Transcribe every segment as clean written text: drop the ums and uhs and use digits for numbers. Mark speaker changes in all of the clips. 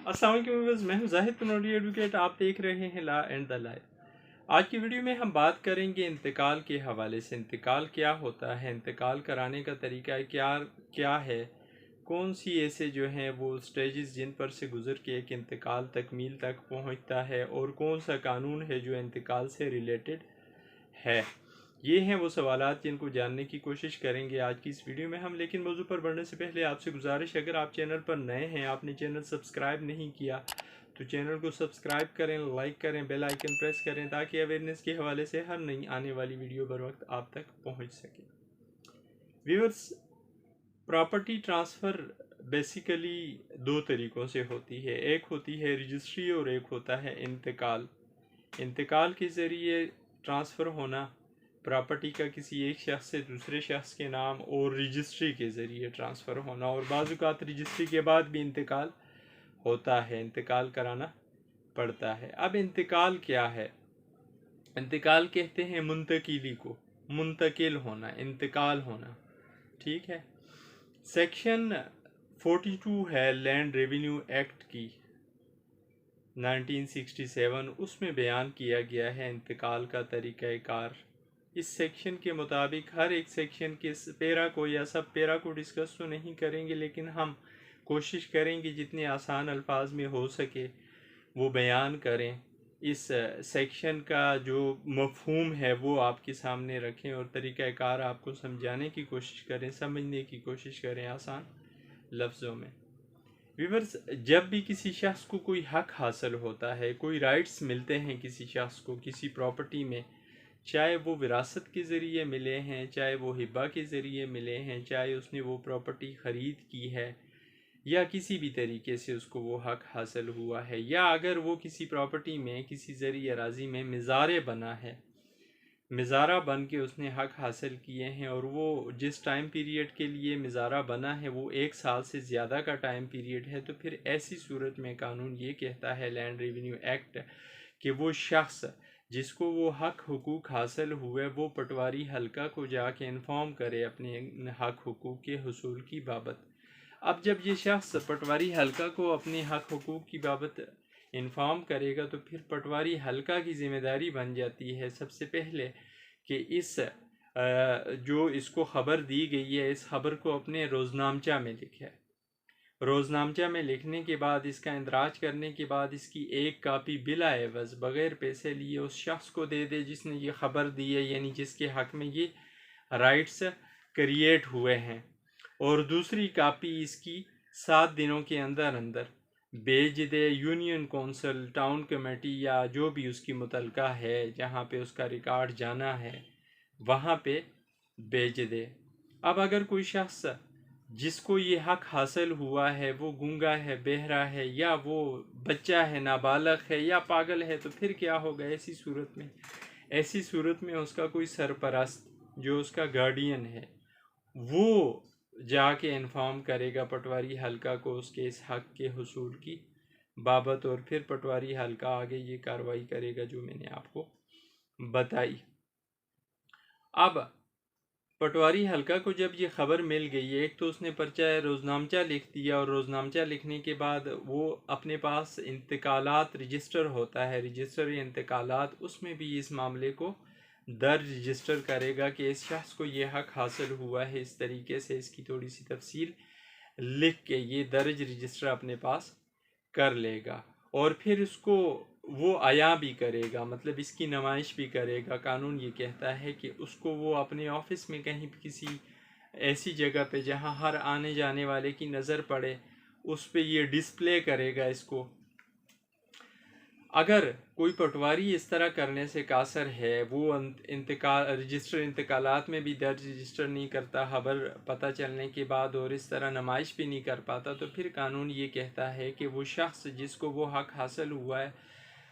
Speaker 1: अस्सलाम वालेकुम व्यूअर्स, मैं हूं जाहिद पनोली एडवोकेट। आप देख रहे हैं लॉ एंड द लाइफ। आज की वीडियो में हम बात करेंगे इंतकाल के हवाले से। इंतकाल क्या होता है, इंतकाल कराने का तरीका क्या क्या है, कौन सी ऐसे जो हैं वो स्टेजेस जिन पर से गुजर के एक इंतकाल तकमील तक पहुंचता है, और कौन सा कानून है जो इंतकाल से रिलेटेड है। ये हैं वो सवालात जिनको जानने की कोशिश करेंगे आज की इस वीडियो में हम। लेकिन मौजू पर बढ़ने से पहले आपसे गुजारिश, अगर आप चैनल पर नए हैं, आपने चैनल सब्सक्राइब नहीं किया तो चैनल को सब्सक्राइब करें, लाइक करें, बेल आइकन प्रेस करें, ताकि अवेयरनेस के हवाले से हर नई आने वाली वीडियो बर वक्त आप तक पहुंच सके। व्यूअर्स, प्रॉपर्टी ट्रांसफ़र बेसिकली दो तरीक़ों से होती है। एक होती है रजिस्ट्री और एक होता है इंतकाल। इंतकाल के ज़रिए ट्रांसफ़र होना प्रॉपर्टी का किसी एक शख्स से दूसरे शख्स के नाम, और रजिस्ट्री के ज़रिए ट्रांसफ़र होना, और बाज़ औक़ात रजिस्ट्री के बाद भी इंतकाल होता है, इंतकाल कराना पड़ता है। अब इंतकाल क्या है? इंतकाल कहते हैं मुंतकिली को, मुंतकिल होना, इंतकाल होना। ठीक है। सेक्शन 42 है लैंड रेवेन्यू एक्ट की 1967, उसमें बयान किया गया है इंतकाल का तरीक़ाकार। इस सेक्शन के मुताबिक हर एक सेक्शन के पैरा को या सब पैरा को डिस्कस तो नहीं करेंगे, लेकिन हम कोशिश करेंगे जितने आसान अल्फाज में हो सके वो बयान करें। इस सेक्शन का जो मफ़हूम है वो आपके सामने रखें और तरीक़ाकार आपको समझाने की कोशिश करें, समझने की कोशिश करें आसान लफ्ज़ों में। व्यूअर्स, जब भी किसी शख्स को कोई हक हासिल होता है, कोई राइट्स मिलते हैं किसी शख्स को किसी प्रॉपर्टी में, चाहे वो विरासत के ज़रिए मिले हैं, चाहे वो हिब्बा के ज़रिए मिले हैं, चाहे उसने वो प्रॉपर्टी ख़रीद की है, या किसी भी तरीके से उसको वो हक हासिल हुआ है, या अगर वो किसी प्रॉपर्टी में किसी ज़रिए अराज़ी में मिज़ारे बना है, मिज़ारा बन के उसने हक हासिल किए हैं, और वो जिस टाइम पीरियड के लिए मिज़ारा बना है वो 1 साल से ज़्यादा का टाइम पीरियड है, तो फिर ऐसी सूरत में कानून ये कहता है, लैंड रेवेन्यू एक्ट, कि वो शख्स जिसको वो हक हुकूक हासिल हुए वो पटवारी हल्का को जाके इन्फॉर्म करे अपने हक हुकूक के हुसूल की बाबत। अब जब ये शख्स पटवारी हल्का को अपने हक हुकूक की बाबत इन्फॉर्म करेगा, तो फिर पटवारी हल्का की ज़िम्मेदारी बन जाती है सबसे पहले कि इस जो इसको ख़बर दी गई है, इस ख़बर को अपने रोज़नामचा में लिखे। रोज़नामचा में लिखने के बाद, इसका इंदराज करने के बाद, इसकी एक कापी बिला एवज़ बग़ैर पैसे लिए उस शख्स को दे दे जिसने ये ख़बर दी है, यानी जिसके हक़ में ये राइट्स क्रिएट हुए हैं, और दूसरी कापी इसकी 7 दिनों के अंदर अंदर भेज दे यूनियन कौंसल, टाउन कमेटी, या जो भी उसकी मुतलका है जहाँ पे उसका रिकॉर्ड जाना है वहाँ पे भेज दे। अब अगर कोई शख्स जिसको ये हक हासिल हुआ है वो गूंगा है, बहरा है, या वो बच्चा है, नाबालग है, या पागल है, तो फिर क्या होगा ऐसी सूरत में? ऐसी सूरत में उसका कोई सरपरस्त जो उसका गार्डियन है वो जाके इन्फॉर्म करेगा पटवारी हल्का को उसके इस हक के हुसूल की बाबत, और फिर पटवारी हल्का आगे ये कार्रवाई करेगा जो मैंने आपको बताई। अब पटवारी हल्का को जब ये ख़बर मिल गई है, एक तो उसने पर्चा रोज़नामचा लिख दिया, और रोज़नामचा लिखने के बाद वो अपने पास इंतकालात रजिस्टर होता है, रजिस्टर इंतकालात, उसमें भी इस मामले को दर्ज रजिस्टर करेगा कि इस शख्स को ये हक हासिल हुआ है, इस तरीके से इसकी थोड़ी सी तफसील लिख के ये दर्ज रजिस्टर अपने पास कर लेगा, और फिर इसको वो आया भी करेगा, मतलब इसकी नुमाइश भी करेगा। कानून ये कहता है कि उसको वो अपने ऑफिस में कहीं किसी ऐसी जगह पे जहाँ हर आने जाने वाले की नज़र पड़े, उस पे ये डिस्प्ले करेगा इसको। अगर कोई पटवारी इस तरह करने से कासर है, वो इंतकाल रजिस्टर इंतकालात में भी दर्ज रजिस्टर नहीं करता खबर पता चलने के बाद, और इस तरह नुमाइश भी नहीं कर पाता, तो फिर कानून ये कहता है कि वो शख्स जिसको वो हक हासिल हुआ है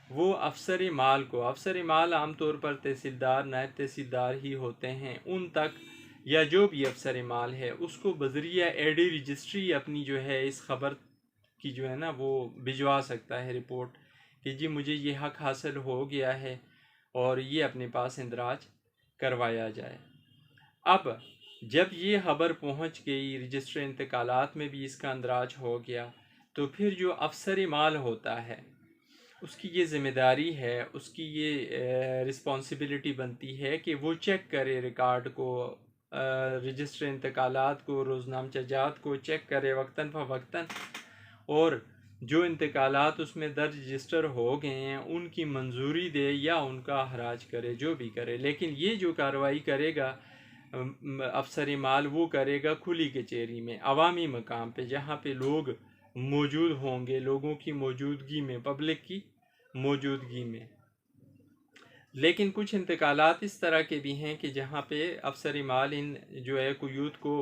Speaker 1: वो अफसर माल को, अफसर माल आमतौर पर तहसीलदार, नायब तहसीलदार ही होते हैं, उन तक या जो भी अफसर माल है उसको बजरिया एडी रजिस्ट्री अपनी जो है इस ख़बर की जो है ना वो भिजवा सकता है रिपोर्ट कि जी मुझे ये हक हासिल हो गया है, और ये अपने पास इंदराज करवाया जाए। अब जब ये खबर पहुंच गई, रजिस्टर इंतकालात में भी इसका इंदराज हो गया, تو پھر جو افسر مال ہوتا ہے اس کی یہ ذمہ داری ہے، اس کی یہ رسپانسبلٹی بنتی ہے کہ وہ چیک کرے ریکارڈ کو، رجسٹر انتقالات کو، روزنامچہ جات کو چیک کرے وقتاً فوقتاً، اور جو انتقالات اس میں درج رجسٹر ہو گئے ہیں ان کی منظوری دے یا ان کا اخراج کرے، جو بھی کرے۔ لیکن یہ جو کارروائی کرے گا افسر مال، وہ کرے گا کھلی کچہری میں، عوامی مقام پہ، جہاں پہ لوگ موجود ہوں گے، لوگوں کی موجودگی میں، پبلک کی موجودگی میں۔ لیکن کچھ انتقالات اس طرح کے بھی ہیں کہ جہاں پہ افسر مال ان جو ہے قیود کو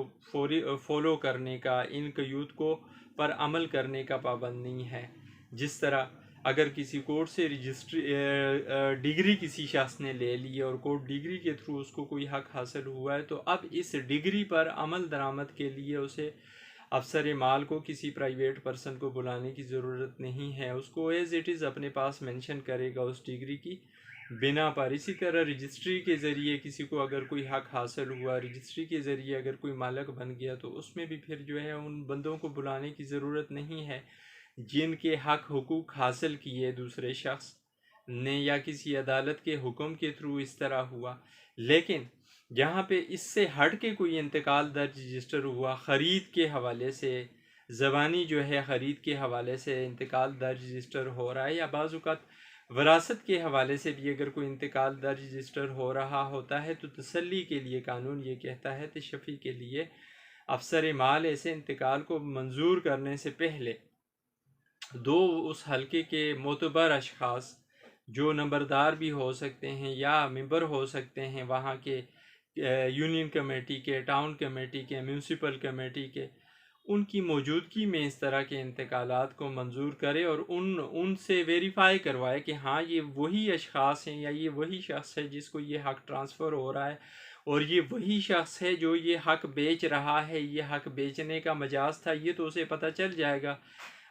Speaker 1: فالو کرنے کا، ان قیود کو پر عمل کرنے کا پابند نہیں ہے۔ جس طرح اگر کسی کورٹ سے ڈگری کسی شخص نے لے لی اور کورٹ ڈگری کے تھرو اس کو کوئی حق حاصل ہوا ہے، تو اب اس ڈگری پر عمل درآمد کے لیے اسے افسر مال کو کسی پرائیویٹ پرسن کو بلانے کی ضرورت نہیں ہے، اس کو ایز اٹ از اپنے پاس مینشن کرے گا اس ڈگری کی بنا پر۔ اسی طرح رجسٹری کے ذریعے کسی کو اگر کوئی حق حاصل ہوا، رجسٹری کے ذریعے اگر کوئی مالک بن گیا، تو اس میں بھی پھر جو ہے ان بندوں کو بلانے کی ضرورت نہیں ہے جن کے حق حقوق حاصل کیے دوسرے شخص نے یا کسی عدالت کے حکم کے تھرو اس طرح ہوا۔ لیکن جہاں پہ اس سے ہٹ کے کوئی انتقال درج رجسٹر ہوا، خرید کے حوالے سے، زبانی جو ہے خرید کے حوالے سے انتقال درج رجسٹر ہو رہا ہے، یا بعض اوقات وراثت کے حوالے سے بھی اگر کوئی انتقال درج رجسٹر ہو رہا ہوتا ہے، تو تسلی کے لیے قانون یہ کہتا ہے، تشفی کے لیے افسر مال ایسے انتقال کو منظور کرنے سے پہلے دو اس حلقے کے معتبر اشخاص جو نمبردار بھی ہو سکتے ہیں یا ممبر ہو سکتے ہیں وہاں کے یونین کمیٹی کے، ٹاؤن کمیٹی کے، میونسپل کمیٹی کے، ان کی موجودگی میں اس طرح کے انتقالات کو منظور کرے اور ان سے ویریفائی کروائے کہ ہاں یہ وہی اشخاص ہیں یا یہ وہی شخص ہے جس کو یہ حق ٹرانسفر ہو رہا ہے، اور یہ وہی شخص ہے جو یہ حق بیچ رہا ہے۔ یہ حق بیچنے کا مجاز تھا یہ تو اسے پتہ چل جائے گا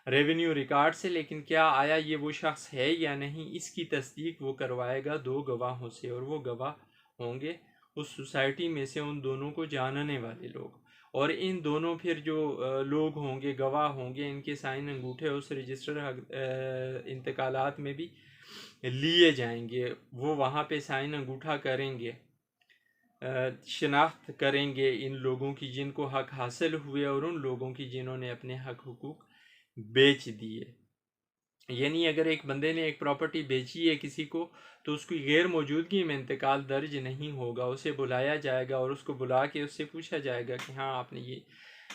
Speaker 1: ریونیو ریکارڈ سے، لیکن کیا آیا یہ وہ شخص ہے یا نہیں، اس کی تصدیق وہ کروائے گا دو گواہوں سے، اور وہ گواہ ہوں گے اس سوسائٹی میں سے ان دونوں کو جاننے والے لوگ، اور ان دونوں پھر جو لوگ ہوں گے، گواہ ہوں گے، ان کے سائن انگوٹھے اس رجسٹر انتقالات میں بھی لیے جائیں گے۔ وہ وہاں پہ سائن انگوٹھا کریں گے، شناخت کریں گے ان لوگوں کی جن کو حق حاصل ہوئے اور ان لوگوں کی جنہوں نے اپنے حق حقوق بیچ دیے۔ یعنی اگر ایک بندے نے ایک پراپرٹی بیچی ہے کسی کو، تو اس کی غیر موجودگی میں انتقال درج نہیں ہوگا، اسے بلایا جائے گا اور اس کو بلا کے اس سے پوچھا جائے گا کہ ہاں آپ نے یہ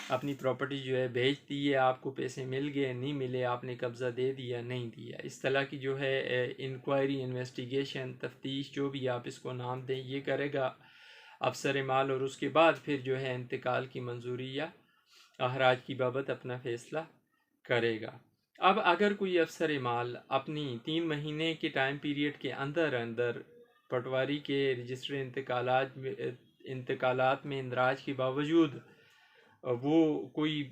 Speaker 1: اپنی پراپرٹی جو ہے بیچ دی ہے، آپ کو پیسے مل گئے نہیں ملے، آپ نے قبضہ دے دیا نہیں دیا۔ اس طرح کی جو ہے انکوائری، انویسٹیگیشن، تفتیش، جو بھی آپ اس کو نام دیں، یہ کرے گا افسر مال، اور اس کے بعد پھر جو ہے انتقال کی منظوری یا اخراج کی بابت اپنا فیصلہ کرے گا۔ اب اگر کوئی افسر مال اپنی 3 مہینے کے ٹائم پیریڈ کے اندر پٹواری کے رجسٹر انتقالات میں اندراج کے باوجود وہ کوئی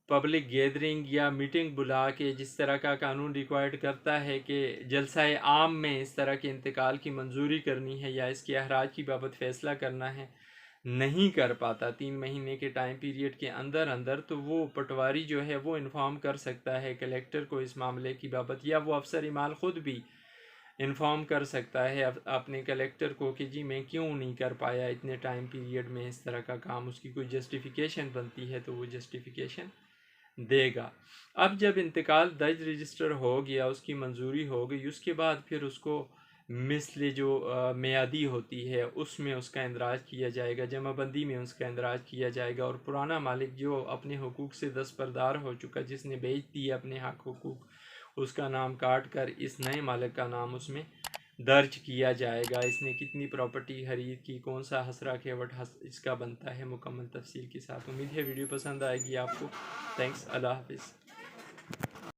Speaker 1: پبلک گیدرنگ یا میٹنگ بلا کے، جس طرح کا قانون ریکوائرڈ کرتا ہے کہ جلسہ عام میں اس طرح کے انتقال کی منظوری کرنی ہے یا اس کے اخراج کی بابت فیصلہ کرنا ہے، نہیں کر پاتا 3 مہینے کے ٹائم پیریڈ کے اندر، تو وہ پٹواری جو ہے وہ انفارم کر سکتا ہے کلیکٹر کو اس معاملے کی بابت، یا وہ افسر مال خود بھی انفارم کر سکتا ہے اپنے کلیکٹر کو کہ جی میں کیوں نہیں کر پایا اتنے ٹائم پیریڈ میں اس طرح کا کام۔ اس کی کوئی جسٹیفیکیشن بنتی ہے تو وہ جسٹیفیکیشن دے گا۔ اب جب انتقال درج رجسٹر ہو گیا، اس کی منظوری ہو گئی، اس کے بعد پھر اس کو مثل جو میعادی ہوتی ہے اس میں اس کا اندراج کیا جائے گا، جمع بندی میں اس کا اندراج کیا جائے گا، اور پرانا مالک جو اپنے حقوق سے دستبردار ہو چکا، جس نے بیچ دی اپنے حق حقوق، اس کا نام کاٹ کر اس نئے مالک کا نام اس میں درج کیا جائے گا۔ اس نے کتنی پراپرٹی خرید کی، کون سا حسرہ کیوٹ اس کا بنتا ہے، مکمل تفصیل کے ساتھ۔ امید ہے ویڈیو پسند آئے گی آپ کو۔ تھینکس، اللہ حافظ۔